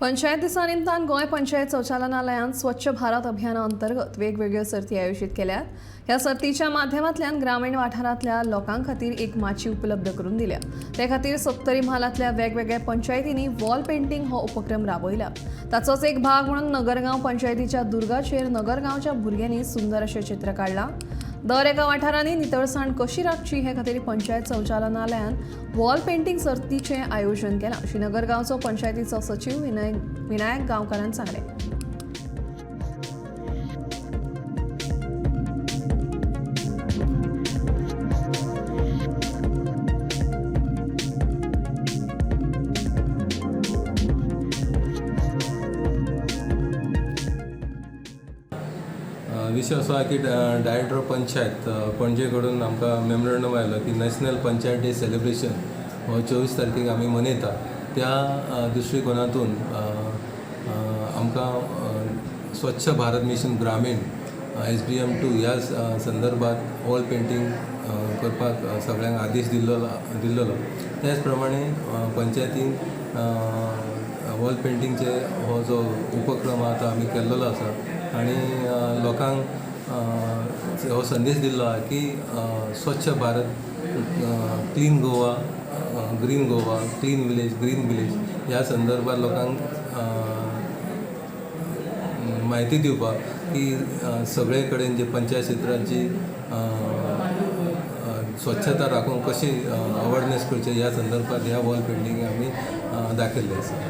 पंचायत दिसा निमतान गोंय पंचायत शौचालनालयान स्वच्छ भारत अभियाना अंतर्गत वेगवेगळ्यो सर्ती आयोजित केल्यात. ह्या सर्तीच्या माध्यमांतल्यान ग्रामीण वाठारांतल्या लोकां खातीर एक माची उपलब्ध करून दिल्या. ते खातीर 70 म्हालांतल्या वेगवेगळ्या पंचायतींनी वॉल पेंटिंग हो उपक्रम राबयला. ताचोच एक भाग म्हणून नगरगांव पंचायतीच्या दुर्गाचेर नगरगांवच्या भुरग्यांनी सुंदर अशें चित्र काडलां. दर एका वाठारांनी नितळसाण कशी राखची हे खातीर पंचायत शौचालनालयान वॉल पेंटिंग सर्तीचें आयोजन केलां, अशें नगरगांवचो पंचायतीचो सचिव विनायक गांवकारान सांगलें. विषय असो आहे की डायरेक्टर ऑफ पंचायत पणजे कडून आमकां मेमोरंडम आयलो की नॅशनल पंचायत डे सेलिब्रेशन हो 24 तारखेक आमी मनयता. त्या दृश्टिकोनातून आमकां स्वच्छ भारत मिशन ग्रामीण SBM2 ह्या संदर्भात वॉल पेंटिंग करपाक सगळ्यांक आदेश दिल्लो. त्याच प्रमाणे पंचायतीन वॉल पेंटिंगचे हो जो उपक्रम आतां आमी केल्लो आसा आनी लोकांक हो संदेश दिल्लो आहे की स्वच्छ Bharat, clean Goa, green Goa, clean village, green village ह्या संदर्भात लोकांक म्हायती दिवपाक की सगळे कडेन जे पंचायत क्षेत्राची स्वच्छता राखूंक कशी अवेअरनेस करचे ह्या संदर्भात ह्या वॉल पेंटिंग आमी दाखयल्ले आसा.